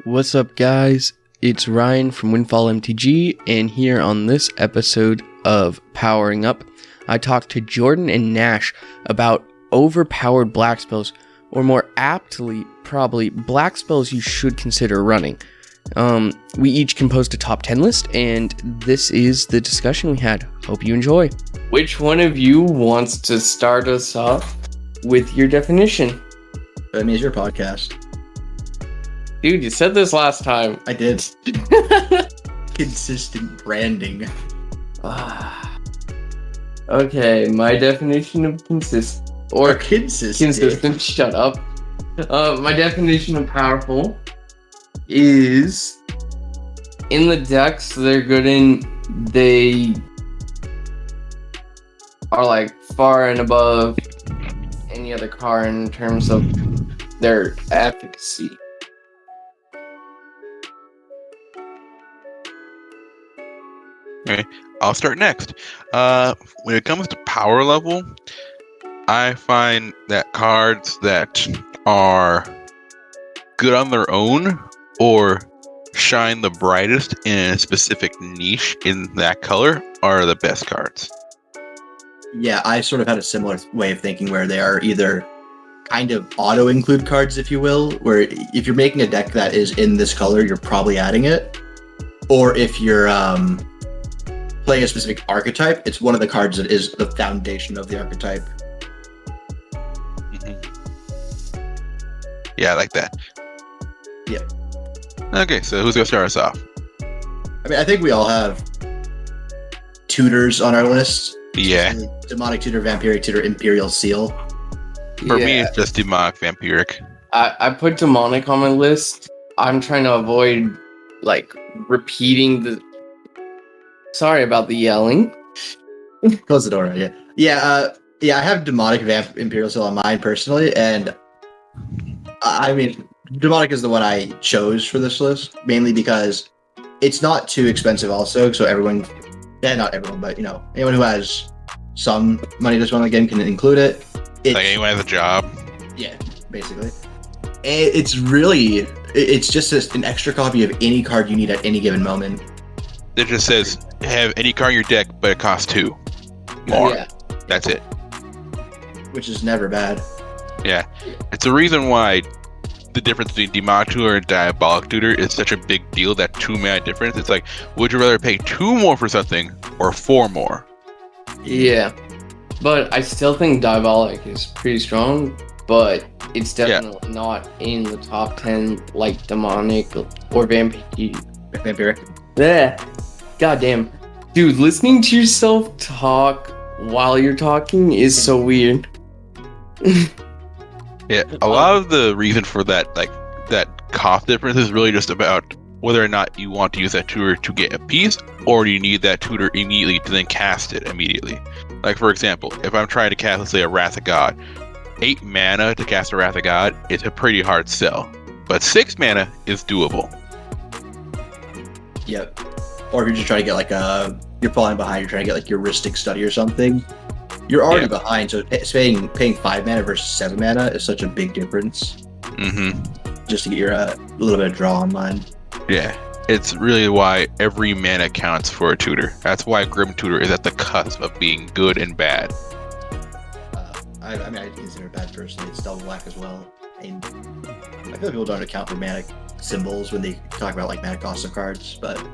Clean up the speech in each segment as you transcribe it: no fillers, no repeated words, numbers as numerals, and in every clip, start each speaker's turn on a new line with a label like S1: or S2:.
S1: What's up, guys? It's Ryan from Windfall MTG, and here on this episode of Powering Up, I talked to Jordan and Nash about overpowered black spells, or more aptly, probably black spells you should consider running. We each composed a top 10 list, and this is the discussion we had. Hope you enjoy. Which one of you wants to start us off with your definition?
S2: I mean, it's your podcast.
S1: Dude, you said this last time.
S2: I did. Consistent branding.
S1: Okay, my definition of consistent. Shut up. My definition of powerful is in the decks they're good in, they are like far and above any other card in terms of their efficacy.
S3: Okay, I'll start next. When it comes to power level, I find that cards that are good on their own or shine the brightest in a specific niche in that color are the best cards.
S2: Yeah, I sort of had a similar way of thinking where they are either kind of auto-include cards, if you will, where if you're making a deck that is in this color, you're probably adding it. Or if you're playing a specific archetype, it's one of the cards that is the foundation of the archetype.
S3: Yeah, I like that.
S2: Yeah.
S3: Okay, so who's gonna start us off?
S2: I mean, I think we all have tutors on our list.
S3: Yeah.
S2: Demonic Tutor, Vampiric Tutor, Imperial Seal.
S3: For me, it's just Demonic Vampiric.
S1: I put Demonic on my list. I'm trying to avoid, like, repeating the... Sorry about the yelling.
S2: Close the door, right? Yeah. I have Demonic Imperial Seal on mine personally, and I mean, Demonic is the one I chose for this list, mainly because it's not too expensive also, so everyone, not everyone, but, anyone who has some money to spend on the game can include it.
S3: Like anyone has a job?
S2: Yeah, basically. It's just an extra copy of any card you need at any given moment.
S3: It just says, have any card in your deck, but it costs 2 more.
S2: Yeah.
S3: That's it.
S2: Which is never bad.
S3: Yeah. It's the reason why the difference between Demonic Tutor and Diabolic Tutor is such a big deal, that 2 mana difference. It's like, would you rather pay 2 more for something or 4 more?
S1: Yeah. But I still think Diabolic is pretty strong, but it's definitely not in the top 10 like Demonic or
S2: Vampiric.
S1: Yeah. Goddamn. Dude, listening to yourself talk while you're talking is so weird.
S3: Yeah, a lot of the reason for that, like, that cost difference is really just about whether or not you want to use that tutor to get a piece, or you need that tutor immediately to then cast it immediately. Like, for example, if I'm trying to cast, let's say, a Wrath of God, 8 mana to cast a Wrath of God is a pretty hard sell, but 6 mana is doable.
S2: Yep. Or if you're just trying to get you're falling behind, you're trying to get like your Heuristic Study or something, you're already behind, so paying 5 mana versus 7 mana is such a big difference. Just to get your little bit of draw on line.
S3: Yeah, it's really why every mana counts for a tutor. That's why Grim Tutor is at the cusp of being good and bad.
S2: I consider it bad personally. It's double black as well. And I feel like people don't account for mana symbols when they talk about like mana cost of cards, but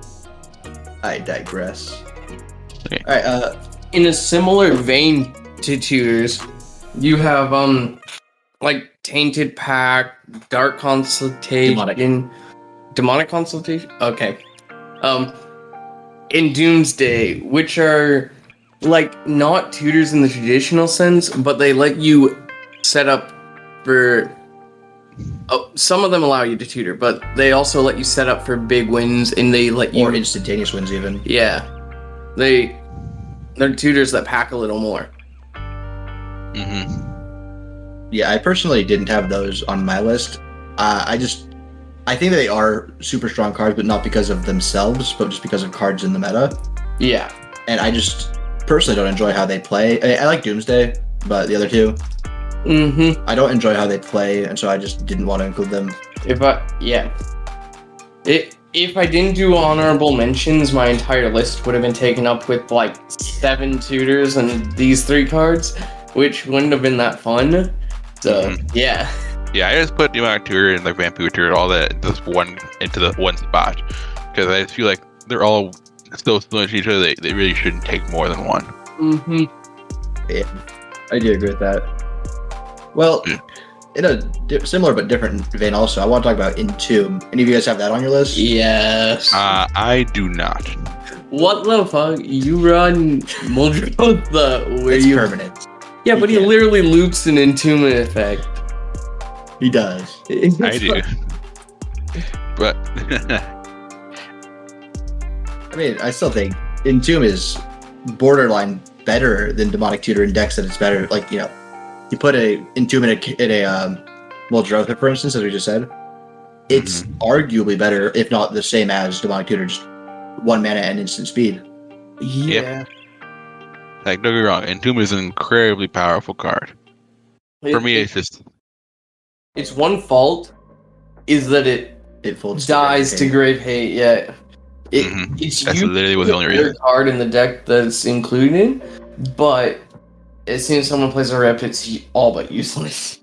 S2: I digress.
S3: Okay.
S2: Alright,
S1: in a similar vein to tutors, you have like Tainted Pact, Dark Consultation, Demonic Consultation. Okay, in Doomsday, which are like not tutors in the traditional sense, but they let you set up for. Oh, some of them allow you to tutor, but they also let you set up for big wins, and they let you...
S2: Or instantaneous wins, even.
S1: Yeah. They're tutors that pack a little more.
S2: Yeah, I personally didn't have those on my list. I think they are super strong cards, but not because of themselves, but just because of cards in the meta.
S1: Yeah.
S2: And I just personally don't enjoy how they play. I like Doomsday, but the other two... I don't enjoy how they play, and so I just didn't want to include them.
S1: If I didn't do honorable mentions, my entire list would have been taken up with like 7 tutors and these 3 cards, which wouldn't have been that fun. So yeah.
S3: Yeah, I just put Demonic Tutor and like Vampire Tutor, all that into the one spot, because I just feel like they're all so similar to each other. They really shouldn't take more than one.
S2: Yeah, I do agree with that. Well, in a similar but different vein, also, I want to talk about Entomb. Any of you guys have that on your list?
S1: Yes.
S3: I do not.
S1: What the fuck? You run Muldrotha where
S2: It's
S1: you
S2: permanent.
S1: Yeah, but he literally loops an entombment effect.
S2: He does.
S3: I do. But
S2: I mean, I still think Entomb is borderline better than Demonic Tutor in decks, that it's better. Like, you know, you put a Entomb in a Muldrotha, for instance, as we just said, it's arguably better, if not the same as Demonic Tutor, just 1 mana and instant speed.
S1: Yeah.
S3: like, don't get me wrong, Entomb is an incredibly powerful card. For me, it's just
S1: its one fault is that it
S2: folds
S1: dies to Grave Hate. Yeah. It's
S3: that's literally was the only reason.
S1: Card in the deck that's included, but as soon as someone plays a rep, it's all but useless.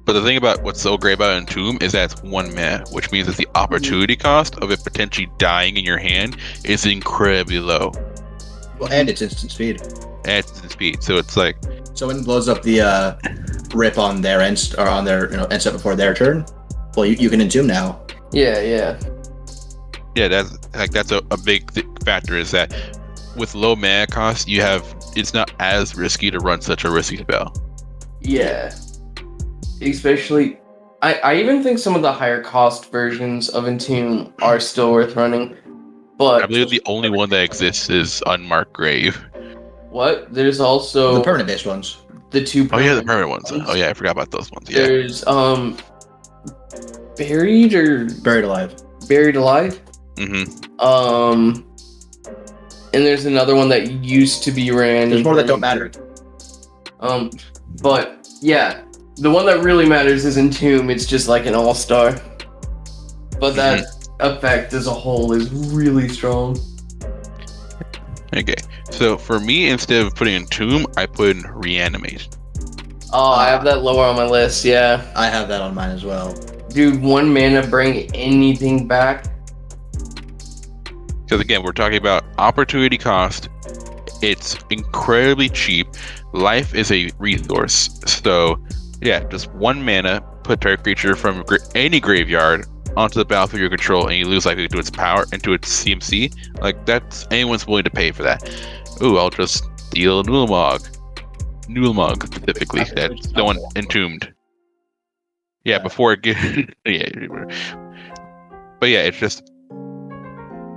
S3: But the thing about what's so great about Entomb is that it's 1 mana, which means that the opportunity cost of it potentially dying in your hand is incredibly low.
S2: Well, and it's instant speed.
S3: And it's instant speed, so it's like
S2: someone blows up the rip on their end, or on their end step before their turn. Well, you can Entomb now.
S1: Yeah.
S3: That's a big factor, is that with low mana cost, it's not as risky to run such a risky spell.
S1: Yeah. Especially, I even think some of the higher cost versions of Entomb are still worth running. But
S3: I believe the only one that exists is Unmarked Grave.
S1: What? There's also
S2: the permanent based ones.
S1: The 2
S3: Oh yeah, the permanent ones. Oh yeah, I forgot about those ones. Yeah.
S1: There's Buried
S2: Alive.
S1: Buried Alive. And there's another one that used to be ran.
S2: There's more that don't matter.
S1: But yeah, the one that really matters is Entomb. It's just like an all-star. But that effect as a whole is really strong.
S3: Okay, so for me, instead of putting Entomb, I put in Reanimate.
S1: Oh, I have that lower on my list, yeah.
S2: I have that on mine as well.
S1: Dude, 1 mana, bring anything back.
S3: Because again, we're talking about opportunity cost. It's incredibly cheap. Life is a resource. So, yeah, just 1 mana, put target creature from any graveyard onto the battlefield of your control, and you lose likely to its power and to its CMC. Like, that's anyone's willing to pay for that. Ooh, I'll just steal Nulmog specifically. That's the one Entombed. Yeah, before it gets but yeah, it's just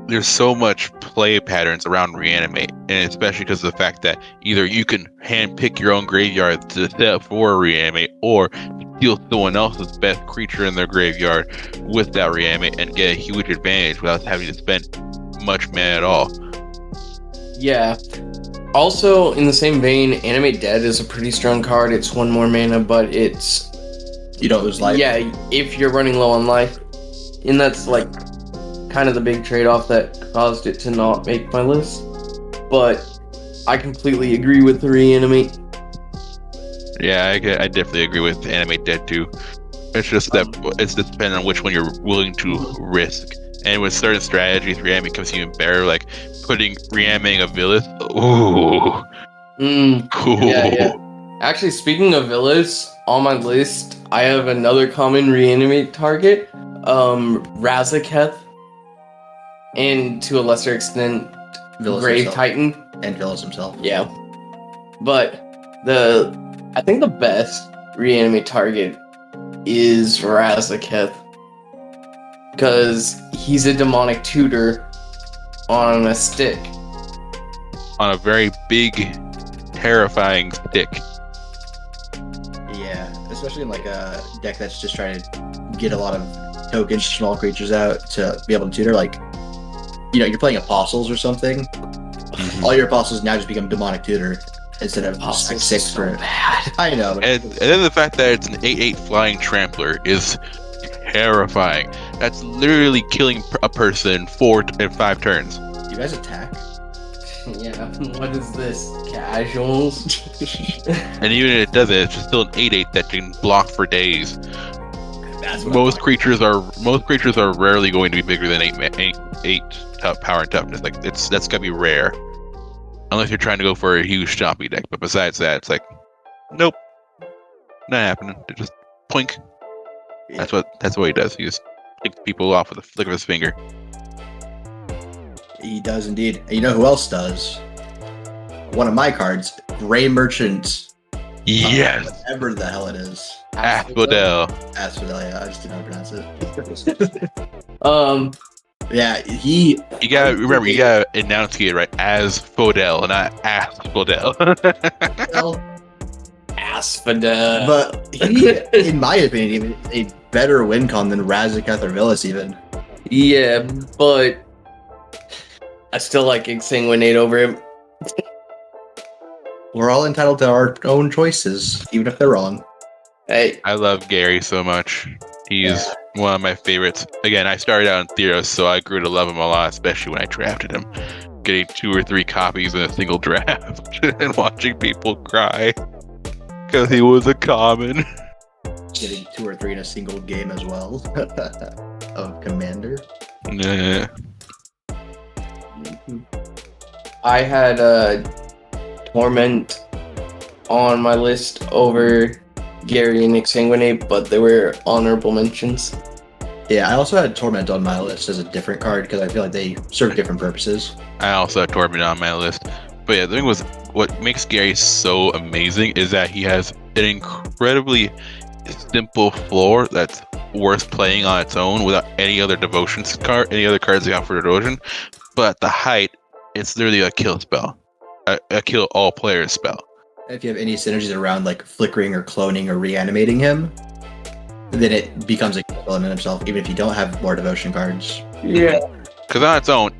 S3: there's so much play patterns around Reanimate, and especially because of the fact that either you can handpick your own graveyard to set up for a Reanimate, or steal someone else's best creature in their graveyard with that Reanimate and get a huge advantage without having to spend much mana at all.
S1: Yeah. Also, in the same vein, Animate Dead is a pretty strong card. It's 1 more mana, but it's...
S2: You don't lose life.
S1: Yeah, if you're running low on life. And that's like kind of the big trade-off that caused it to not make my list. But I completely agree with the Reanimate.
S3: Yeah, I definitely agree with Animate Dead too. It's just that it's dependent on which one you're willing to risk. And with certain strategies, Reanimate becomes even better, like putting Reanimating a Villas. Ooh. Cool.
S1: Yeah. Actually, speaking of Villas, on my list, I have another common Reanimate target, Razaketh, and to a lesser extent,
S2: Villas
S1: Grave
S2: himself.
S1: Titan.
S2: And Villas himself.
S1: Yeah. But I think the best Reanimate target is Razaketh. Because he's a demonic tutor on a stick.
S3: On a very big, terrifying stick.
S2: Yeah, especially in like a deck that's just trying to get a lot of tokens, small creatures out to be able to tutor. Like, you're playing Apostles or something. All your Apostles now just become demonic tutor instead of
S1: Apostles
S2: like 6 for
S1: bad.
S2: I know.
S3: And then the fact that it's an 8/8 flying trampler is terrifying. That's literally killing a person 4 and 5 turns.
S2: You guys attack?
S1: Yeah, what is this? Casuals?
S3: And even if it doesn't, it's just still an 8/8 that can block for days.
S2: That's what
S3: Most creatures are rarely going to be bigger than 8 power and toughness. Like that's gotta be rare, unless you're trying to go for a huge choppy deck. But besides that, it's like, nope, not happening. It just plink.
S2: Yeah.
S3: That's what he does. He just picks people off with a flick of his finger.
S2: He does indeed. And you know who else does? One of my cards, Gray Merchant.
S3: Yes,
S2: Whatever the hell it is.
S3: Asphodel.
S2: Asphodel, yeah, I just did not pronounce it. Yeah,
S3: You gotta remember, you gotta enunciate it right as Fodel, not Asphodel.
S2: well,
S1: Asphodel.
S2: but he, in my opinion, even a better win con than Razaketh or Villas even.
S1: Yeah, but I still like Exsanguinate over him.
S2: We're all entitled to our own choices, even if they're wrong.
S1: Hey,
S3: I love Gary so much. He's one of my favorites. Again, I started out in Theros, so I grew to love him a lot, especially when I drafted him. Getting 2 or 3 copies in a single draft and watching people cry because he was a common.
S2: Getting 2 or 3 in a single game as well. Of Commander.
S3: Nah.
S1: I had Torment on my list over Gary and Exsanguinate, but they were honorable mentions.
S2: Yeah, I also had Torment on my list as a different card because I feel like they serve different purposes.
S3: I also had Torment on my list. But yeah, the thing was, what makes Gary so amazing is that he has an incredibly simple floor that's worth playing on its own without any other any other cards they offer devotion. But the height, it's literally a kill spell. A kill all players spell.
S2: If you have any synergies around like flickering or cloning or reanimating him, then it becomes a kill in himself, even if you don't have more devotion cards.
S1: Yeah.
S3: Because on its own,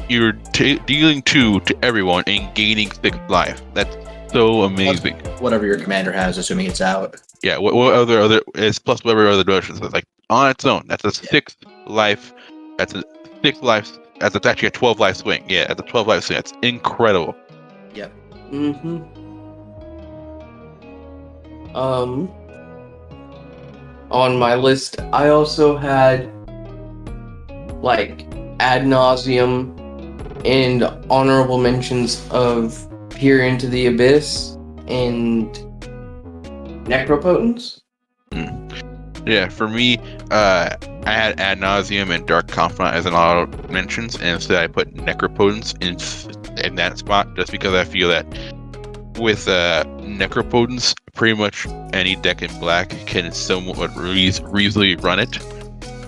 S3: you're dealing 2 to everyone and gaining 6 life. That's so amazing.
S2: Whatever your commander has, assuming it's out.
S3: Yeah, what other is plus whatever other devotions. Like on its own, that's a 6 life. That's a 6 life. That's actually a 12 life swing. Yeah, that's a 12 life swing. That's incredible.
S2: Yep.
S1: Mm-hmm. On my list, I also had like Ad Nauseam and honorable mentions of Peer into the Abyss and Necropotence.
S3: Yeah, for me, I had Ad Nauseam and Dark Confidant as an auto mentions, and instead I put Necropotence in that spot, just because I feel that with Necropotence, pretty much any deck in black can somewhat reasonably run it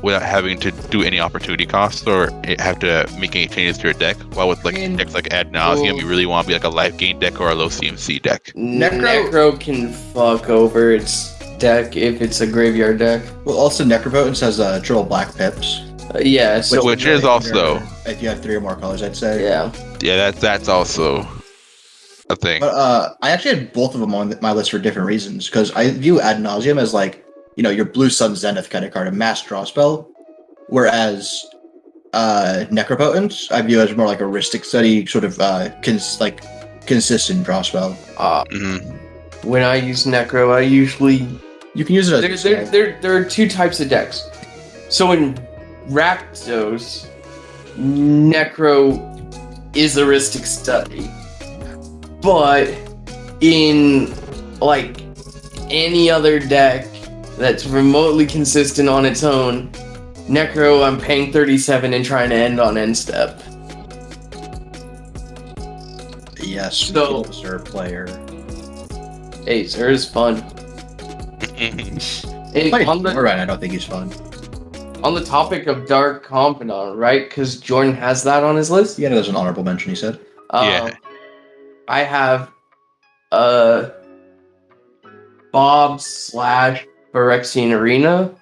S3: without having to do any opportunity costs or have to make any changes to your deck. While with like decks like Ad Nauseam, you really want to be like a life gain deck or a low CMC deck.
S1: Necro can fuck over its deck if it's a graveyard deck.
S2: Well, also Necropotence has triple black pips.
S1: Yeah, so
S3: Which is also,
S2: if you have 3 or more colors, I'd say.
S1: yeah.
S3: That's also a thing.
S2: But I actually had both of them on my list for different reasons, because I view Ad Nauseam as like, your Blue Sun Zenith kind of card, a mass draw spell, whereas Necropotence I view as more like a Ristic Study, sort of consistent draw spell.
S1: When I use Necro, I usually
S2: You can use it as
S1: there are 2 types of decks. So in Rakdos, Necro is a Ristic Study, but in like any other deck that's remotely consistent on its own, Necro, I'm paying 37 and trying to end on end step.
S2: Yes,
S1: So-
S2: Sir player.
S1: Hey, Zer is fun. And
S2: Alright, I don't think he's fun.
S1: on the topic of Dark Confidant, right? Because Jordan has that on his list.
S2: Yeah, there's an honorable mention, he said.
S3: Yeah.
S1: I have Bob/Phyrexian Arena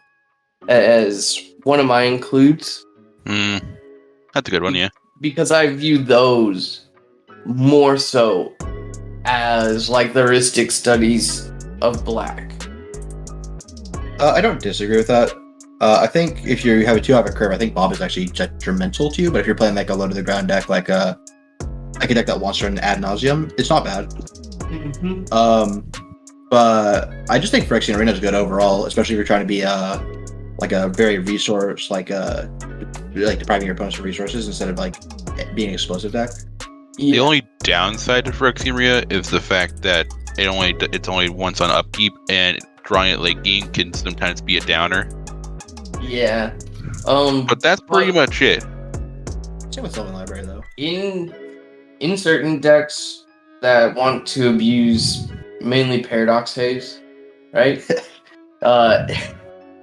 S1: as one of my includes.
S3: That's a good one, yeah.
S1: Because I view those more so as like the Ristic Studies of Black.
S2: I don't disagree with that. I think if you have a 2-hour curve, I think Bob is actually detrimental to you. But if you're playing like a low to the ground deck, like a deck that wants to run ad nauseum, it's not bad. But I just think Phyrexian Arena is good overall, especially if you're trying to be like a very resource, like depriving your opponents of resources instead of like being an explosive deck.
S3: The only downside to Phyrexian Arena is the fact that it's only once on upkeep, and drawing it late game can sometimes be a downer.
S1: Yeah.
S3: But that's pretty much it.
S2: Same with Sylvan Library though.
S1: In certain decks that want to abuse mainly Paradox Haze, right?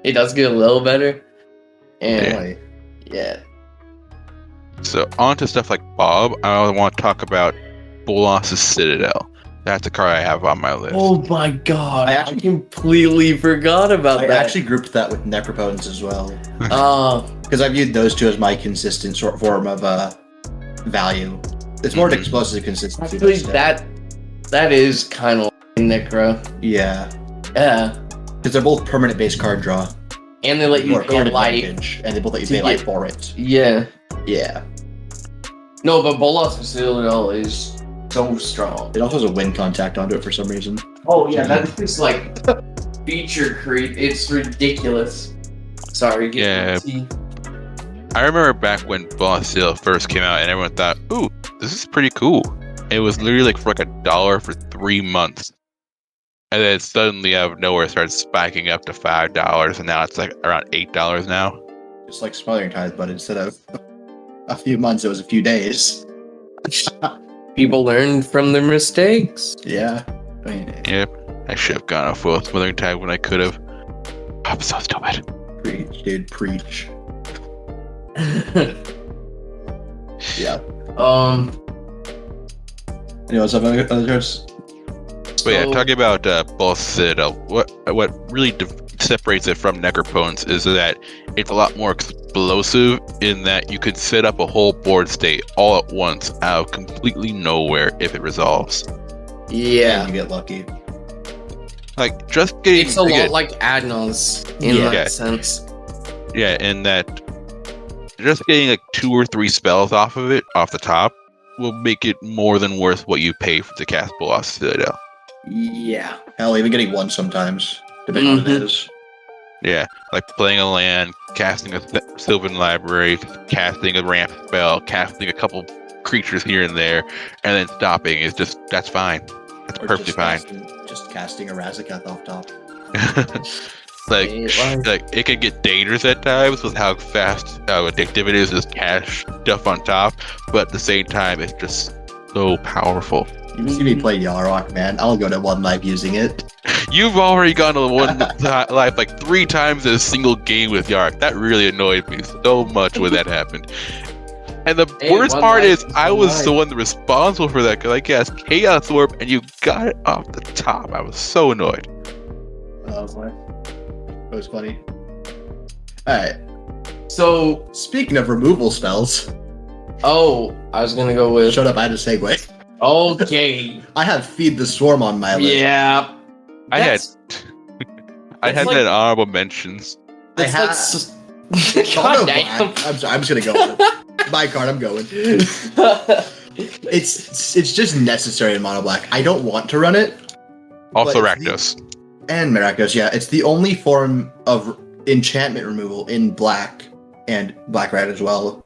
S1: It does get a little better. And yeah.
S3: So on to stuff like Bob, I want to talk about Bolas's Citadel. That's a card I have on my list.
S1: Oh my god,
S2: I
S1: I completely forgot about that.
S2: I actually grouped that with Necropotence as well. Because I viewed those two as my consistent form of value. It's more explosive consistency.
S1: Actually, that is kind of Necro.
S2: Yeah.
S1: Yeah.
S2: Because they're both permanent base card draw.
S1: And they let you pay light.
S2: And they both let you pay light for it.
S1: Yeah.
S2: Yeah.
S1: No, but Bolas Citadel is so strong.
S2: It also has a wind contact onto it for some reason.
S1: Oh yeah, that's just like feature creep. It's ridiculous. Sorry.
S3: Yeah. I remember back when Bolas Citadel first came out, and everyone thought, "Ooh, this is pretty cool." It was literally like for like $1 for 3 months, and then suddenly out of nowhere it started spiking up to $5, and now it's like around $8 now.
S2: Just like Smothering Tithe, but instead of a few months, it was a few days.
S1: People learn from their mistakes.
S2: Yeah. I mean,
S3: Yep. I should have gone off with Smothering Tithe when I could have. I'm so stupid.
S2: Preach, dude, preach. Yeah. Anyone else have other cards?
S3: But yeah, talking about Bolas Citadel, what really separates it from Necropotence is that it's a lot more explosive in that you could set up a whole board state all at once out of completely nowhere if it resolves.
S1: Yeah.
S2: You get lucky.
S3: Like, just getting...
S1: It's a lot like Adnos in that sense.
S3: Yeah, in that just getting like 2 or 3 spells off of it, off the top, will make it more than worth what you pay to cast Bolas Citadel.
S2: Yeah. Hell, even getting one sometimes, depending on what it is.
S3: Yeah, like playing a land, casting a Sylvan Library, casting a ramp spell, casting a couple creatures here and there, and then stopping is just, that's fine. That's perfectly fine.
S2: Just casting a Razaketh off top.
S3: like it can get dangerous at times with how fast, how addictive it is to just cash stuff on top, but at the same time, it's just so powerful.
S2: You see me play Yarok, man. I'll go to 1 life using it.
S3: You've already gone to 1 life like 3 times in a single game with Yarok. That really annoyed me so much when that happened. And the worst part is, I was the one responsible for that, because I cast Chaos Orb and you got it off the top. I was so annoyed.
S2: Oh boy. That was funny. Alright.
S1: So,
S2: speaking of removal spells.
S1: Oh, I was gonna go with...
S2: Shut up, I had a segue.
S1: Okay.
S2: I have Feed the Swarm on my list.
S1: Yeah.
S3: I had that honorable mentions.
S1: God damn.
S2: I'm sorry, I'm just gonna go with it. My card, I'm going. It's just necessary in mono black. I don't want to run it.
S3: Also Rakdos.
S2: And Maracos, yeah. It's the only form of enchantment removal in black and black red as well.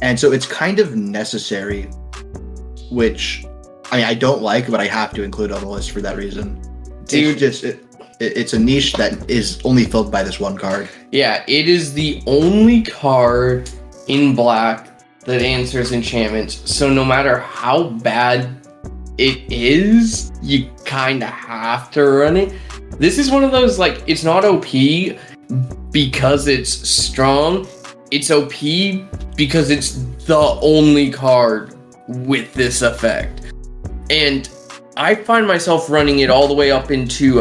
S2: And so it's kind of necessary, which I don't like, but I have to include on the list for that reason. Dude, it's a niche that is only filled by this one card.
S1: Yeah, it is the only card in black that answers enchantments. So no matter how bad it is, you kind of have to run it. This is one of those, like, it's not OP because it's strong. It's OP because it's the only card with this effect. And I find myself running it all the way up into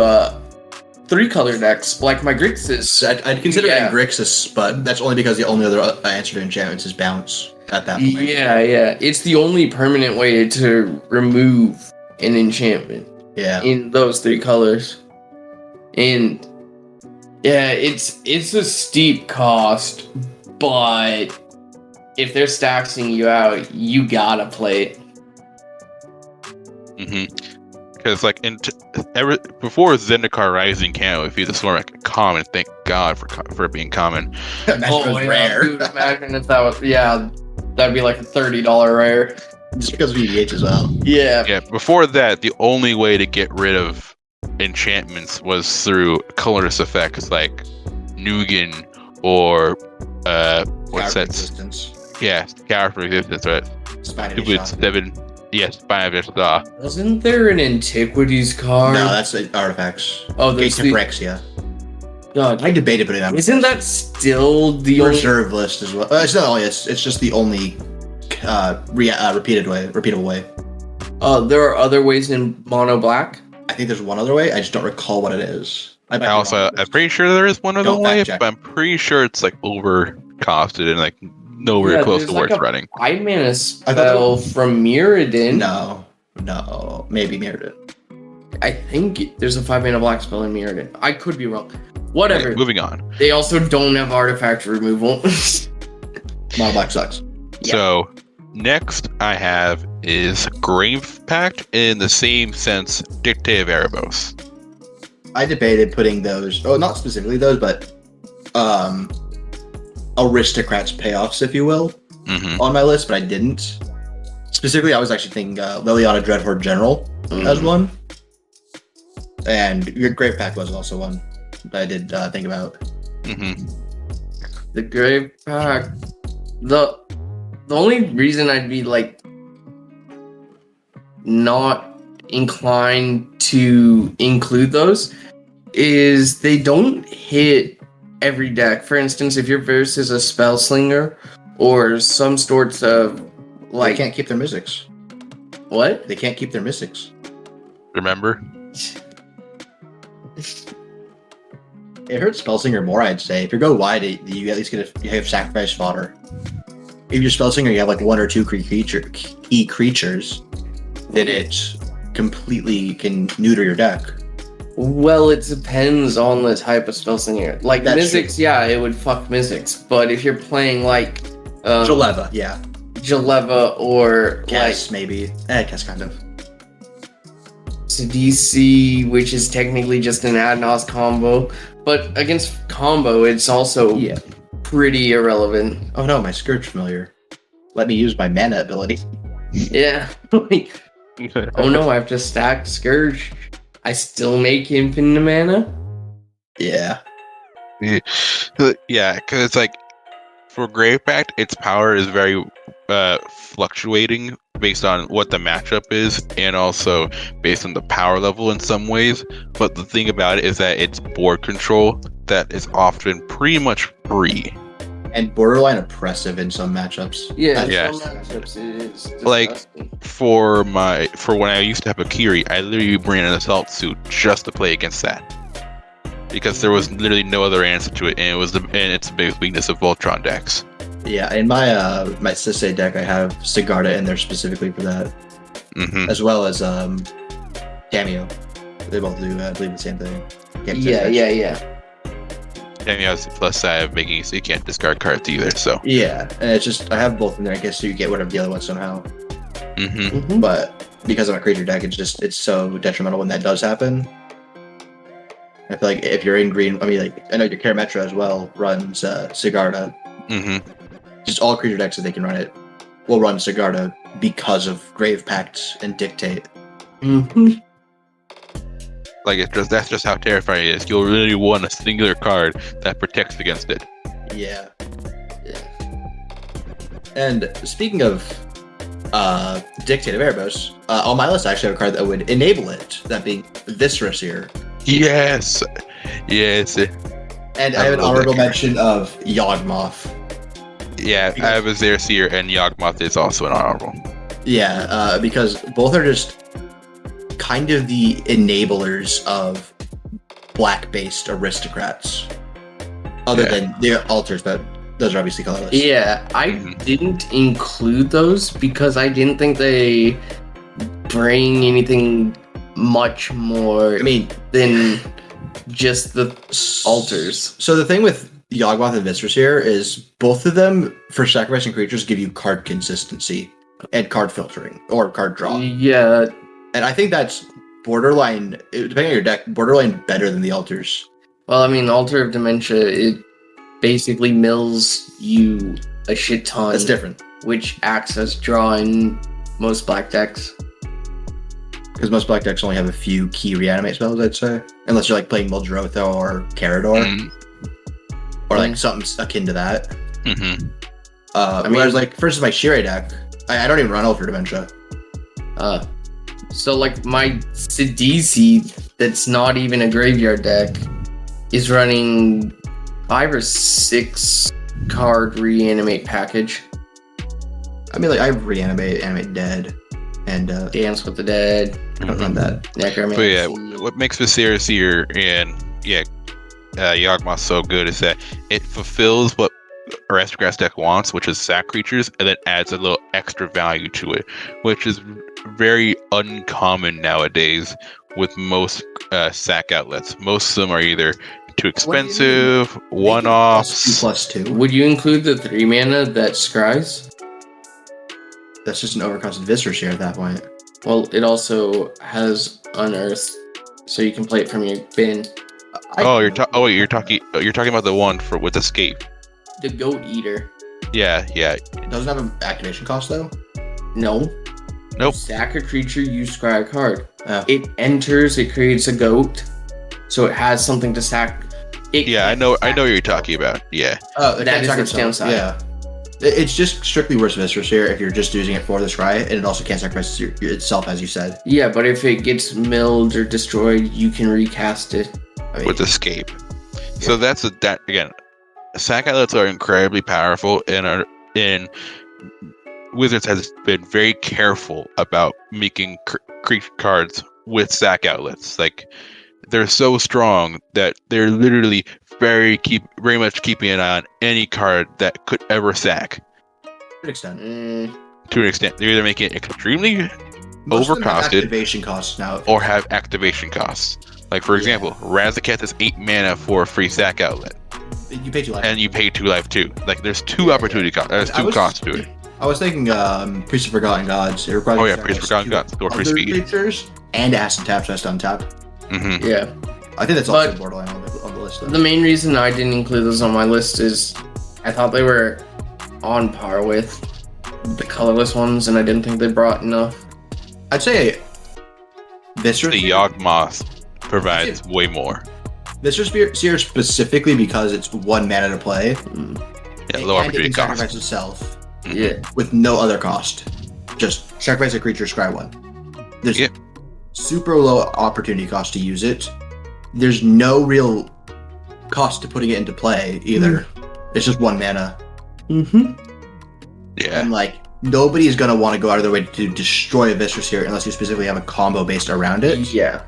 S1: 3-color decks, like my Grixis.
S2: I'd consider it Grixis, but that's only because the only other answer to enchantments is bounce at that point.
S1: Yeah. It's the only permanent way to remove an enchantment.
S2: Yeah.
S1: In those 3 colors. And Yeah, it's a steep cost, but if they're staxing you out, you gotta play it.
S3: Because like before Zendikar Rising came out, if you the Swarm like common, thank God for it being common.
S2: Imagine if it was rare.
S1: Dude, imagine if that was that'd be like a $30 rare.
S2: Just because of EDH as well.
S1: Yeah.
S3: Yeah, before that, the only way to get rid of enchantments was through colorless effects like Nugan or what's that?
S2: Resistance.
S3: Yeah, character resistance, right?
S2: Spine
S3: With 7. Yes, Spine of Saw.
S1: Wasn't there an Antiquities card?
S2: No, that's artifacts.
S1: Oh,
S2: Gate
S1: there's
S2: of Phyrexia.
S1: God,
S2: I debated putting that.
S1: isn't that still the only?
S2: Reserve list as well? It's not only. It's just the only repeatable way.
S1: There are other ways in mono black.
S2: I think there's one other way. I just don't recall what it is. I'm
S3: pretty sure there is one other
S2: Don't
S3: way,
S2: fact check.
S3: but I'm pretty sure it's like overcosted and like nowhere close to where it's running.
S1: 5-mana spell from Mirrodin.
S2: No, maybe Mirrodin.
S1: I think there's a 5-mana black spell in Mirrodin. I could be wrong. Whatever.
S3: Okay, moving on.
S1: They also don't have artifact removal.
S2: Mono black sucks.
S1: Yeah.
S3: So next I have is Grave Pact, in the same sense, Dictate of Erebos.
S2: I debated putting those. Oh, not specifically those, but aristocrats payoffs, if you will, on my list, but I didn't. Specifically, I was actually thinking Liliana Dreadhorde General as one, and your Grave Pact was also one that I did think about.
S1: The Grave Pact. The only reason I'd be like not inclined to include those is they don't hit every deck. For instance, if you're versus a Spellslinger or some sorts of
S2: They can't keep their mystics.
S1: What?
S2: They can't keep their mystics.
S3: Remember?
S2: It hurts Spellslinger more, I'd say. If you go wide, you at least you have sacrifice fodder. If you're Spellslinger, you have like 1 or 2 key creatures, then it completely can neuter your deck.
S1: Well, it depends on the type of Spellslinger. Like
S2: That's
S1: Mystics,
S2: true.
S1: yeah, it would fuck Mystics. But if you're playing like
S2: Jaleva, yeah.
S1: Jaleva or
S2: Kess, maybe. Kess, kind of.
S1: cedh, which is technically just an Adnos combo, but against combo, it's also pretty irrelevant.
S2: Oh no, my Scourge Familiar. Let me use my mana ability.
S1: Yeah. Oh no, I have to stack Scourge. I still make infinite mana?
S2: Yeah.
S3: Yeah, because it's like, for Grave Pact, its power is very fluctuating based on what the matchup is, and also based on the power level in some ways. But the thing about it is that it's board control that is often pretty much free.
S2: And borderline oppressive in some matchups.
S1: Yeah,
S3: Yeah.
S1: some matchups it is
S3: Like,
S1: disgusting.
S3: For when I used to have a Kiri, I literally bring an assault suit just to play against that, because there was literally no other answer to it, and it's the biggest weakness of Voltron decks.
S2: Yeah, in my my cedh deck, I have Sigarda in there specifically for that, as well as Cameo. They both do, I believe, the same thing.
S1: Yeah.
S3: And has the plus side of making it so you can't discard cards either. So
S2: Yeah, and it's just I have both in there, I guess, so you get whatever the other one somehow.
S1: Mhm.
S2: But because of my creature deck, it's so detrimental when that does happen. I feel like if you're in green, I mean, like I know your Karametra as well runs Sigarda. Just all creature decks that they can run it will run Sigarda because of Grave Pact and Dictate.
S3: Like that's just how terrifying it is. You'll really want a singular card that protects against it.
S2: Yeah. And speaking of Dictate of Erebos, on my list I actually have a card that would enable it, that being Viscera Seer.
S3: Yes.
S2: And I have an honorable mention of Yawgmoth.
S3: Yeah, I have a Xerxir, and Yawgmoth is also an honorable.
S2: Yeah, because both are just kind of the enablers of black-based aristocrats. Other than their altars, but those are obviously colorless.
S1: Yeah, I didn't include those because I didn't think they bring anything much more.
S2: I mean,
S1: than just the altars?
S2: So the thing with Yawgmoth and Viscera here is both of them, for sacrificing creatures, give you card consistency and card filtering, or card draw.
S1: Yeah.
S2: And I think that's borderline, depending on your deck, borderline better than the altars.
S1: Well, I mean, Altar of Dementia, it basically mills you a shit ton.
S2: That's different.
S1: Which acts as draw in most black decks.
S2: Because most black decks only have a few key reanimate spells, I'd say. Unless you're like playing Muldrotha or Carador. Or like something akin to that. Whereas like, for instance, my Shirei deck, I don't even run Altar of Dementia.
S1: So like my cedh that's not even a graveyard deck is running 5 or 6 card reanimate package.
S2: I mean, like, I have Reanimate, Animate Dead, and
S1: Dance with the Dead.
S2: I don't run that.
S1: Necromancy.
S3: But yeah, what makes Viscera Seer and Yawgmoth so good is that it fulfills what Aristocrat's deck wants, which is sack creatures, and then adds a little extra value to it, which is very uncommon nowadays with most sack outlets. Most of them are either too expensive, one-offs.
S2: +2.
S1: Would you include the 3 mana that scries?
S2: That's just an overcosted Viscera Share at that point.
S1: Well, it also has Unearth, so you can play it from your bin.
S3: You're talking about the one with Escape.
S1: The Goat Eater.
S3: Yeah.
S2: It doesn't have an activation cost, though?
S1: No.
S3: Nope.
S1: Sack a creature, you scry a card. It enters, it creates a goat, so it has something to sack.
S3: I know what you're talking about. Yeah.
S1: That is its downside.
S2: Yeah. It's just strictly worse Viscera Share if you're just using it for the scry, and it also can't sacrifice itself, as you said.
S1: Yeah, but if it gets milled or destroyed, you can recast it.
S3: With Escape. So that's that again. Sack outlets are incredibly powerful, and Wizards has been very careful about making creature cards with sack outlets. Like, they're so strong that they're literally very much keeping an eye on any card that could ever sack.
S2: To an extent.
S3: To an extent, they're either making it extremely
S2: Most of them have
S3: overcosted
S2: activation costs now,
S3: or have activation costs. Like, for example, Razaketh is 8 mana for a free sack outlet.
S2: You pay 2 life.
S3: And you pay 2 life too. Like, there's 2 opportunity costs. There's 2 costs to it.
S2: I was thinking Priest of Forgotten Gods. It requires
S3: Priest of Forgotten Gods. Or free
S2: other
S3: speed.
S2: creatures and acid tap, just untap.
S1: Yeah.
S2: I think that's also borderline on the list, though.
S1: The main reason I didn't include those on my list is I thought they were on par with the colorless ones, and I didn't think they brought enough.
S2: I'd say Viscera
S3: The Yawgmoth provides way more.
S2: Viscera Seer specifically because it's 1 mana to play.
S3: Yeah, low opportunity
S2: it can
S3: cost.
S2: sacrifice itself
S1: Yeah.
S2: with no other cost. Just sacrifice a creature, scry 1. There's super low opportunity cost to use it. There's no real cost to putting it into play either. It's just 1 mana.
S3: Yeah.
S2: And like, nobody's gonna want to go out of their way to destroy a Viscera Seer unless you specifically have a combo based around it.
S1: Yeah.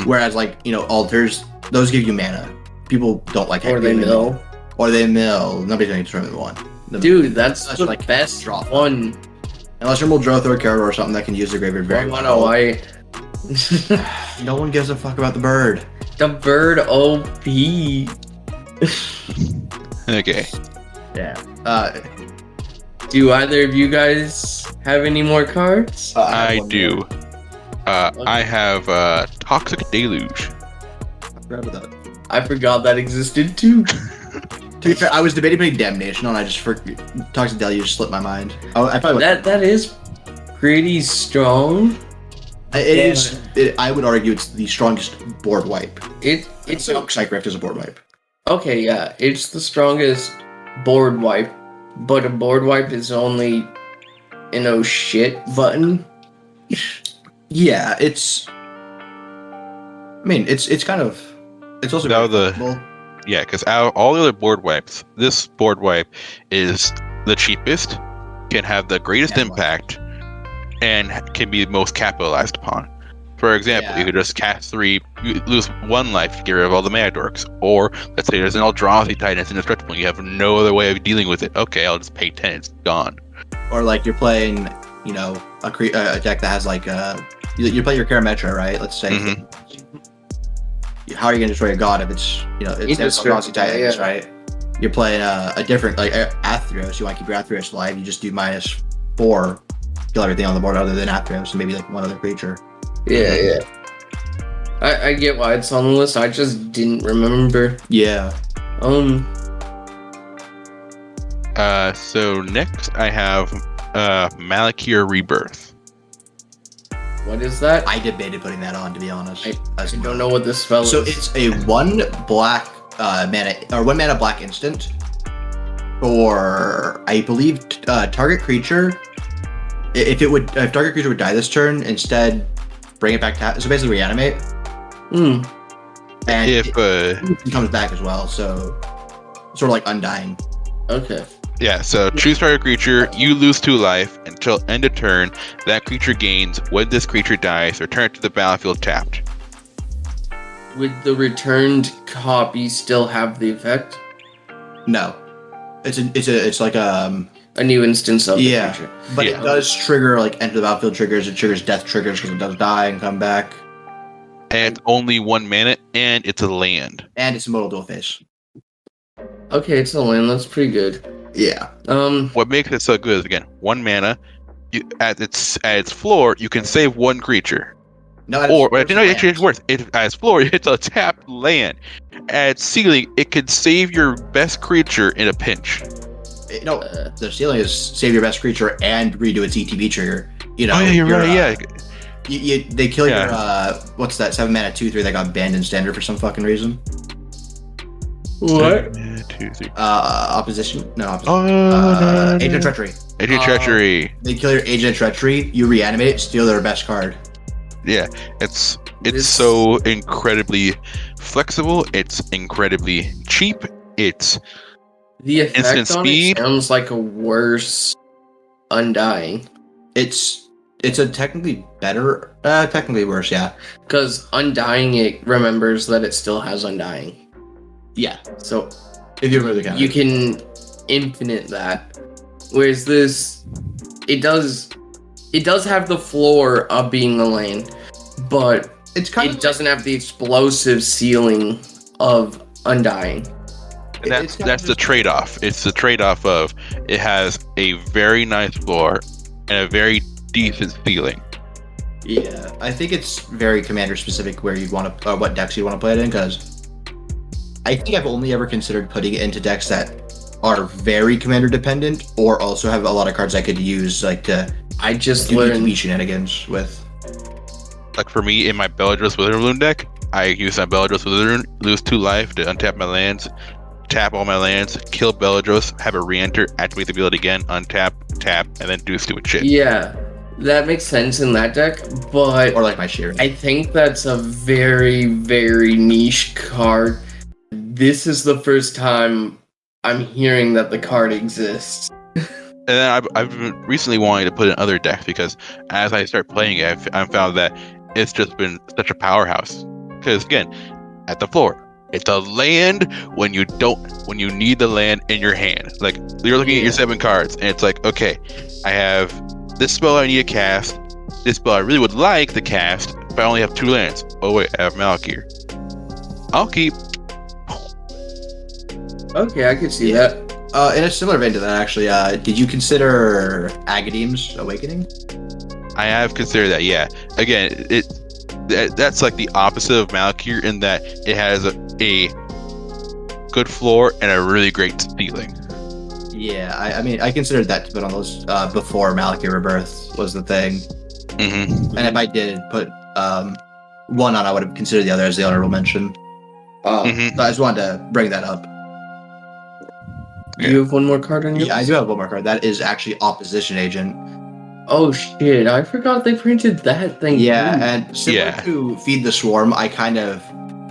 S2: Whereas like, altars, those give you mana. People don't like
S1: Or they mill.
S2: Or they mill. Nobody's gonna determine one.
S1: Dude, that's the
S2: like
S1: best
S2: drop
S1: one.
S2: Unless you're Muldrotha or Carador or something that can use the graveyard very
S1: Mono
S2: well.
S1: white.
S2: No one gives a fuck about the bird.
S1: The bird OP.
S3: Okay.
S2: Yeah.
S1: Do either of you guys have any more cards?
S3: I do. I have Toxic Deluge.
S2: I forgot about that.
S1: I forgot that existed too.
S2: To be fair, I was debating putting Damnation on. I just Toxic Deluge slipped my mind. I probably
S1: that is pretty strong.
S2: it is. I would argue it's the strongest board wipe.
S1: It's
S2: Psych Rift is a board wipe.
S1: okay. Yeah, it's the strongest board wipe, but a board wipe is only an oh shit button.
S2: Yeah, it's. I mean, it's kind of. It's also
S3: Now
S2: very flexible.
S3: Yeah, because out of all the other board wipes, this board wipe is the cheapest, can have the greatest impact, and can be most capitalized upon. For example, you could just cast 3, you lose 1 life to get rid of all the mana dorks. Or, let's say there's an Eldrazi Titan that's indestructible, you have no other way of dealing with it. Okay, I'll just pay 10, it's gone.
S2: Or like you're playing, a deck that has like you play your Karametra, right? Let's say. how are you going to destroy a god if it's it's Eldrazi Titans,
S1: yeah.
S2: right? You're playing a different like Athreos. You want to keep your Athreos alive. You just do -4, kill everything on the board other than Athreos, and maybe like one other creature.
S1: Yeah. I get why it's on the list. I just didn't remember.
S2: Yeah.
S3: So next I have Malakir Rebirth.
S1: What is that?
S2: I debated putting that on, to be honest.
S1: I don't know what this spell is.
S2: So it's a 1 black mana or 1 mana black instant for I believe target creature. If target creature would die this turn, instead bring it back to so basically reanimate. And
S3: If
S2: it comes back as well, so sort of like Undying.
S1: Okay.
S3: Yeah, so choose target creature, you lose 2 life until end of turn. That creature gains when this creature dies, return it to the battlefield tapped.
S1: Would the returned copy still have the effect?
S2: No, it's like
S1: a new instance of the creature.
S2: But it does trigger like enter the battlefield triggers. It triggers death triggers because it does die and come back.
S3: And it's only 1 mana, and it's a land.
S2: And it's immortal dual face.
S1: Okay, it's a land. That's pretty good.
S2: Yeah.
S3: What makes it so good is again 1 mana. At its floor, you can save 1 creature.
S2: No,
S3: Actually, it's worse. At its floor, it's a tapped land. At its ceiling, it can save your best creature in a pinch.
S2: The ceiling is save your best creature and redo its ETB trigger.
S3: Oh yeah, you're right. Yeah.
S2: They kill your what's that 7 mana 2/3 that got banned in standard for some fucking reason.
S1: What?
S3: 2, 3.
S2: Opposition? No, opposition.
S3: No.
S2: Agent of Treachery.
S3: Agent of Treachery.
S2: They kill your Agent of Treachery, you reanimate it, steal their best card.
S3: Yeah, it's so incredibly flexible. It's incredibly cheap. It's
S1: the effect
S3: instant
S1: on
S3: speed.
S1: It sounds like a worse Undying.
S2: It's a technically better, technically worse, yeah.
S1: Because Undying, it remembers that it still has Undying.
S2: Yeah.
S1: So
S2: if you remove the counter,
S1: you can infinite that. Whereas this, it does have the floor of being a lane, but
S2: it
S1: doesn't have the explosive ceiling of Undying.
S3: And that's the trade-off. It's the trade-off of it has a very nice floor and a very decent ceiling.
S2: Yeah, I think it's very commander specific where you'd want to, what decks you want to play it in, because I think I've only ever considered putting it into decks that are very commander dependent, or also have a lot of cards I could use like to.
S1: I just
S2: do
S1: learned
S2: ETB shenanigans with.
S3: Like for me, in my Bellatrix Witherloon deck, I use my Bellatrix Witherloon, lose 2 life to untap my lands, tap all my lands, kill Bellatrix, have it re-enter, activate the ability again, untap, tap, and then do stupid shit.
S1: Yeah, that makes sense in that deck, but
S2: Or like my Sheer.
S1: I think that's a very, very niche card. This is the first time I'm hearing that the card exists.
S3: And then I've been recently wanting to put in other decks because as I start playing it, I've found that it's just been such a powerhouse. Because again, at the floor, it's a land when you need the land in your hand. Like you're looking at your 7 cards, and it's like, okay, I have this spell I need to cast. This spell I really would like to cast, but I only have 2 lands. Oh wait, I have Malakir. I'll keep.
S1: Okay, I could see that.
S2: In a similar vein to that, actually, did you consider Agadeem's Awakening?
S3: I have considered that, yeah. Again, that's like the opposite of Malakir in that it has a good floor and a really great ceiling.
S2: Yeah, I mean, I considered that to put on those before Malakir Rebirth was the thing.
S3: Mm-hmm.
S2: And if I did put one on, I would have considered the other as the honorable mention. So I just wanted to bring that up.
S1: Do you have one more card on your
S2: list? I do have one more card. That is actually Opposition Agent.
S1: Oh shit, I forgot they printed that thing.
S2: Yeah,
S1: too.
S2: and similar to Feed the Swarm, I kind of...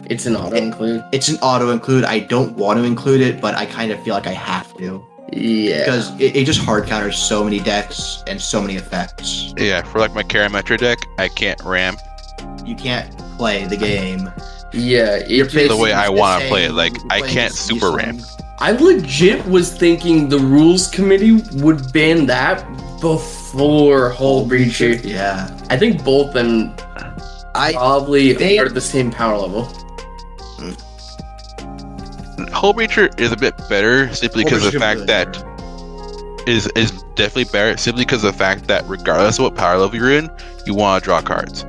S1: It's an auto-include.
S2: It's an auto-include. I don't want to include it, but I kind of feel like I have to.
S1: Yeah.
S2: Because it just hard counters so many decks and so many effects.
S3: Yeah, for like my Karametra deck, I can't ramp.
S2: You can't play the game.
S1: Yeah,
S3: it's the way I want to play it. Like, I can't super ramp.
S1: I legit was thinking the rules committee would ban that before Hull Breacher.
S2: Yeah.
S1: I think both of them probably are at the same power level.
S3: Hull Breacher is a bit better simply because of the fact that is definitely better simply because of the fact that regardless of what power level you're in, you want to draw cards.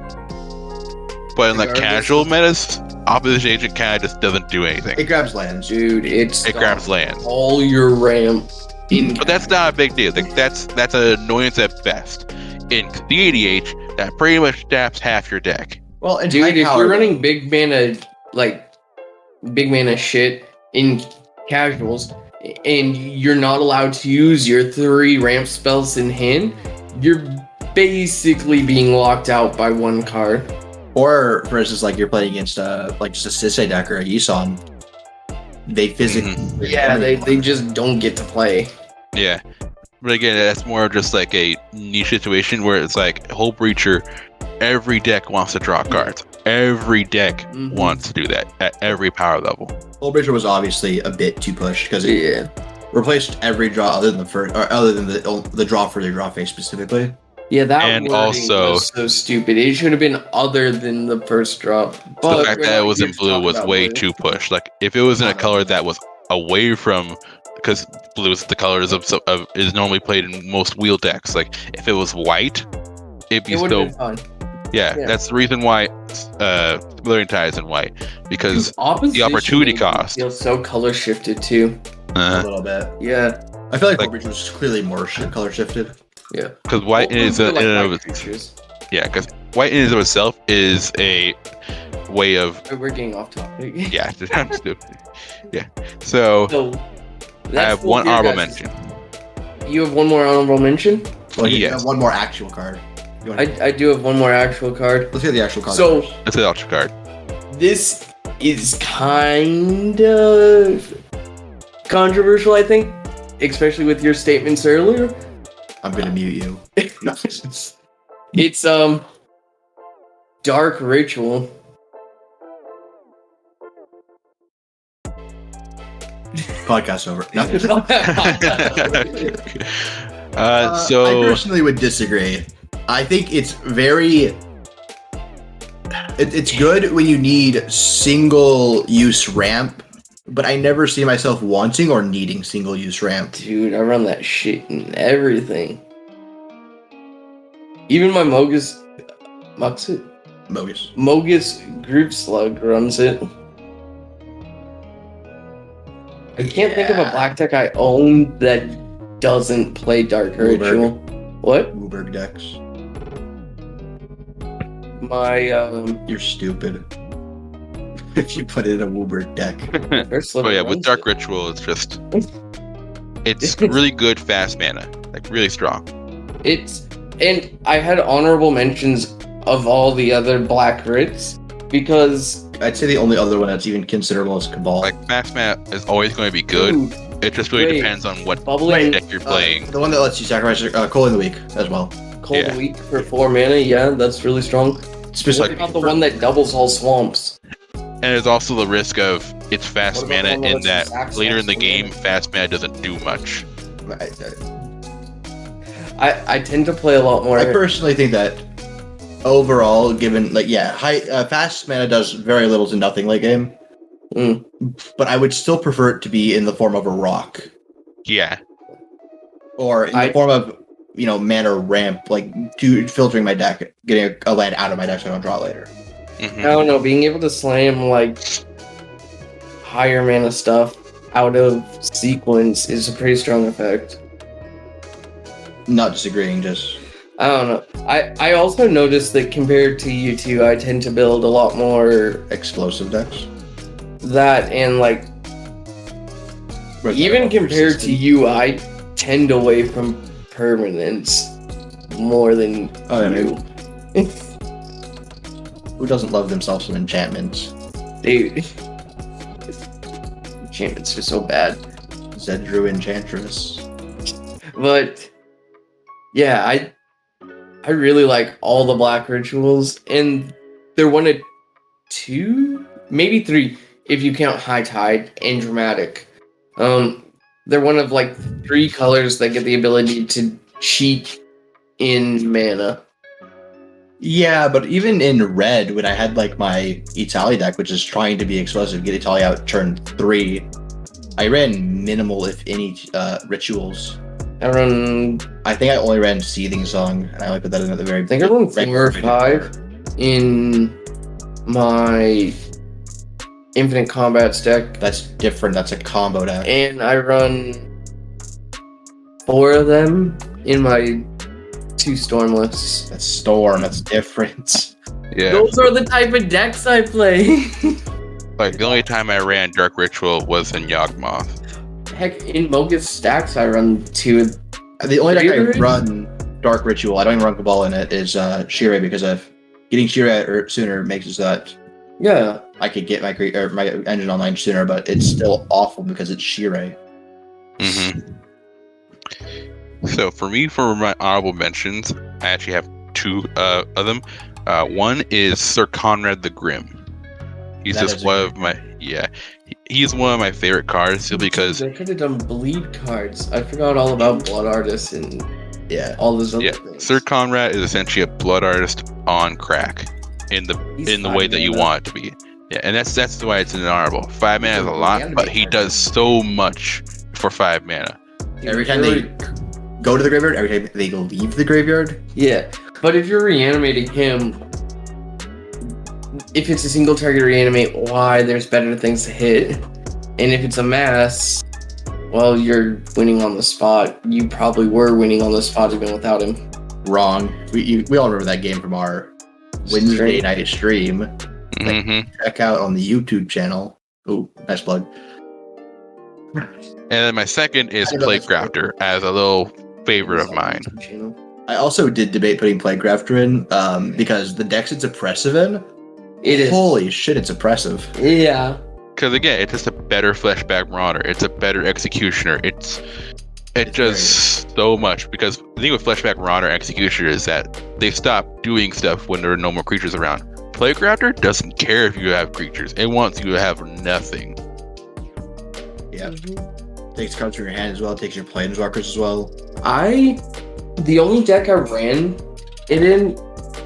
S3: But in like casual metas, Opposition Agent kind of just doesn't do anything.
S2: It grabs lands.
S1: Dude, it
S3: grabs lands.
S1: All your ramp.
S3: But that's not a big deal. Like that's an annoyance at best. In cedh, that pretty much taps half your deck.
S2: Well, and
S1: dude, if
S2: power,
S1: you're running big mana shit in casuals, and you're not allowed to use your 3 ramp spells in hand, you're basically being locked out by 1 card.
S2: Or versus like you're playing against like just a cedh deck or a Yisan, they physically
S1: they just don't get to play.
S3: Yeah, but again, that's more just like a niche situation where it's like Hull Breacher. Every deck wants to draw cards. Every deck wants to do that at every power level.
S2: Hull Breacher was obviously a bit too pushed because it replaced every draw other than the first, or other than the draw for the draw phase specifically.
S1: Yeah, that
S3: and
S1: wording was so stupid. It should have been other than the first drop. But
S3: the fact that it was in blue was way too pushed. Like if it was in a color that was away from, because blue is the colors of is normally played in most wheel decks. Like if it was white, it'd be so. Yeah, that's the reason why Blurring Tide is in white, because the opportunity cost
S1: feels so color shifted too.
S2: A little bit.
S1: Yeah,
S2: I feel like Hull Breacher was clearly more color shifted.
S1: Yeah,
S3: because white is because white in and of itself is a way of.
S1: We're getting off topic.
S3: Yeah, I'm stupid. Yeah, so I have one honorable mention.
S1: You have one more honorable mention?
S2: Well, you have one more actual card.
S1: I do have one more actual card.
S2: Let's hear the actual card.
S1: So
S3: let's hear the actual card.
S1: This is kind of controversial, I think, especially with your statements earlier.
S2: I'm gonna mute you.
S1: It's Dark Ritual.
S2: Podcast over.
S3: So
S2: I personally would disagree. I think it's very. It's good when you need single-use ramp, but I never see myself wanting or needing single-use ramp.
S1: Dude, I run that shit in everything. Even my Mogus Group Slug runs it. I can't think of a black deck I own that doesn't play Dark Ritual. What?
S2: Wooburg decks. You're stupid. If you put it in a Wooburg deck.
S3: Oh yeah, with Dark Ritual, it's really good fast mana, like really strong.
S1: And I had honorable mentions of all the other black rits because
S2: I'd say the only other one that's even considerable is Cabal.
S3: Like fast mana is always going to be good. Dude, it just really depends on what deck you're playing.
S2: The one that lets you sacrifice Cold in the Week as well.
S1: Cold in the Week for 4 mana, yeah, that's really strong. What about the one that doubles all swamps?
S3: And there's also the risk of it's fast mana in that later in the game, fast mana doesn't do much.
S1: I tend to play a lot more.
S2: I personally think that overall, given fast mana does very little to nothing late game. But I would still prefer it to be in the form of a rock.
S3: Yeah.
S2: Or in the form of mana ramp, like filtering my deck, getting a land out of my deck so I don't draw it later.
S1: I don't know, being able to slam like higher mana stuff out of sequence is a pretty strong effect.
S2: Not disagreeing, just
S1: I don't know. I also noticed that compared to you two, I tend to build a lot more
S2: explosive decks.
S1: That and like even compared to you, I tend away from permanence more than you.
S2: Who doesn't love themselves some enchantments?
S1: Dude. Enchantments are so bad.
S2: Zedru Enchantress.
S1: But yeah, I really like all the black rituals, and they're one of 2, maybe 3, if you count High Tide and Dramatic. They're one of like 3 colors that get the ability to cheat in mana.
S2: Yeah, but even in red, when I had like my Italia deck, which is trying to be explosive, get Italia out turn 3, I ran minimal, if any, rituals. I think I only ran Seething Song, and I only put that in at the very.
S1: I think I run 4 or 5 in my Infinite Combat's deck.
S2: That's different. That's a combo deck.
S1: And I run 4 of them in my 2 Stormless.
S2: That's Storm. That's different.
S3: Yeah.
S1: Those are the type of decks I play.
S3: Like, the only time I ran Dark Ritual was in Yawgmoth.
S1: Heck, in Mogus stacks, I run 2.
S2: The only deck I run Dark Ritual, I don't even run Cabal in it, is Shirei, because of getting Shirei sooner makes it so that I could get my engine online sooner, but it's still awful because it's Shirei.
S3: Mm-hmm. So for me, for my honorable mentions, I actually have 2 of them. One is Sir Conrad the Grim. He's just one of my he's one of my favorite cards, simply because
S1: they could have done bleed cards. I forgot all about Blood Artist and all those other things.
S3: Sir Conrad is essentially a Blood Artist on crack in the way that you want it to be. Yeah, and that's why it's an honorable. 5 mana is a lot, but he does so much for 5 mana.
S2: Every time they go to the graveyard, every time they leave the graveyard.
S1: Yeah, but if you're reanimating him, if it's a single target reanimate, why there's better things to hit. And if it's a mass, well, you're winning on the spot. You probably were winning on the spot even without him.
S2: Wrong. We all remember that game from our Wednesday night stream.
S3: Mm-hmm.
S2: Check out on the YouTube channel. Oh, nice plug.
S3: And then my second is Plaguecrafter, as a little favorite of mine.
S2: I also did debate putting Plaguecrafter in because the decks it's oppressive in,
S1: it is.
S2: Holy shit, it's oppressive.
S1: Yeah.
S3: Because again, it's just a better Fleshback Marauder. It's a better Executioner. It does so much. Because the thing with Fleshback Marauder and Executioner is that they stop doing stuff when there are no more creatures around. Plaguecrafter doesn't care if you have creatures. It wants you to have nothing.
S2: Yeah. Takes cards from your hand as well. Takes your Planeswalkers as well.
S1: The only deck I ran it in,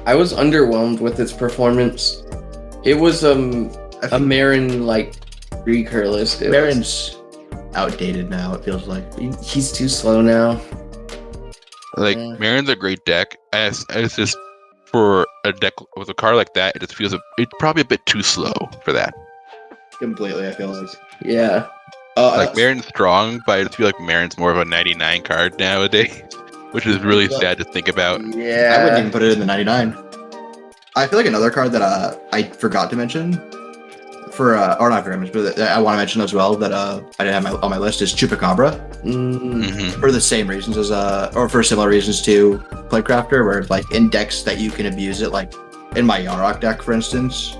S1: I was underwhelmed with its performance. It was a Marin like recur list.
S2: Marin's outdated now, it feels like.
S1: He's too slow now.
S3: Like Marin's a great deck. As just for a deck with a card like that, it just feels it's probably a bit too slow for that.
S2: Completely, I feel like.
S1: Yeah.
S3: Like Marin's strong, but I just feel like Marin's more of a 99 card nowadays, which is really sad to think about.
S1: Yeah.
S2: I wouldn't even put it in the 99. I feel like another card that I forgot to mention or not forgot to mention, but that I want to mention as well that I didn't have on my list is Chupacabra.
S3: Mm-hmm.
S2: For the same reasons as or for similar reasons to Plaguecrafter, where like in decks that you can abuse it, like in my Yarok deck, for instance.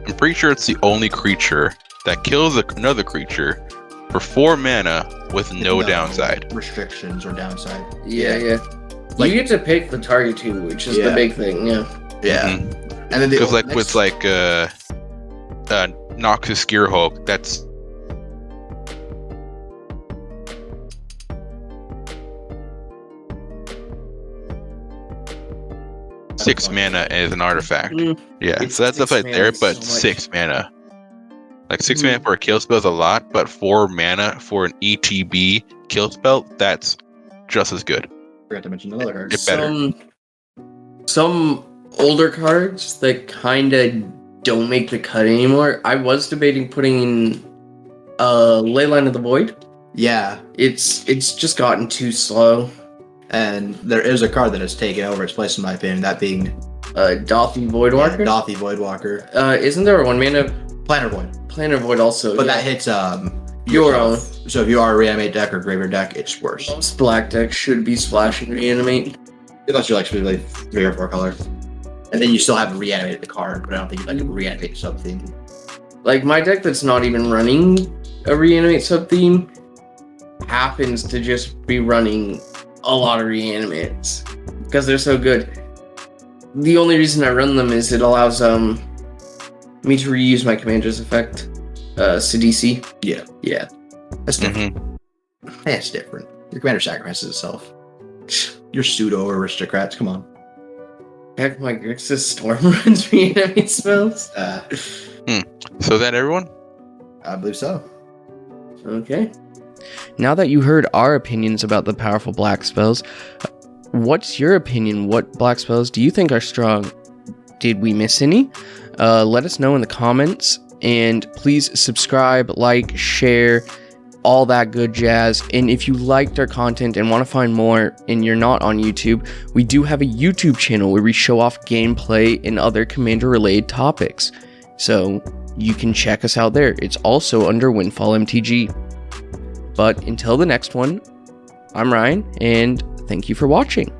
S3: I'm pretty sure it's the only creature that kills another creature for 4 mana with no downside.
S2: Restrictions or downside.
S1: Yeah. Like, you get to pick the target too, which is the big thing, Yeah.
S3: Mm-hmm. And then because with Noxus Gearhulk, that's six mana as an artifact. Yeah, so that's stuff right there, but so 6 mana. Like 6 mana for a kill spell is a lot, but 4 mana for an ETB kill spell, that's just as good.
S2: Forgot to mention another card.
S3: It's better.
S1: Some older cards that kind of don't make the cut anymore. I was debating putting in Leyline of the Void.
S2: Yeah.
S1: It's just gotten too slow.
S2: And there is a card that has taken over its place, in my opinion, that being
S1: Dothy Voidwalker.
S2: Yeah, Dothy Voidwalker.
S1: Isn't there a 1 mana
S2: Planner Void?
S1: Planner Void also.
S2: But that hits
S1: your own.
S2: So if you are a reanimate deck or graveyard deck, it's worse.
S1: Most black decks should be splash and reanimate.
S2: Unless you're like specifically 3 or 4 color. And then you still haven't reanimated the card, but I don't think you like reanimate sub-theme.
S1: Like my deck that's not even running a reanimate sub-theme happens to just be running a lot of reanimates because they're so good. The only reason I run them is it allows me to reuse my commander's effect, cedh. Yeah.
S2: That's different. That's different. Your commander sacrifices itself. You're pseudo aristocrats. Come on.
S1: Heck, my Grixis Storm runs me enemy spells.
S3: So then, everyone.
S2: I believe so.
S1: Okay. Now that you heard our opinions about the powerful black spells, what's your opinion? What black spells do you think are strong? Did we miss any? Let us know in the comments, and please subscribe, like, share, all that good jazz. And if you liked our content and want to find more and you're not on YouTube, we do have a YouTube channel where we show off gameplay and other Commander related topics. So you can check us out there. It's also under Windfall MTG. But until the next one, I'm Ryan, and thank you for watching.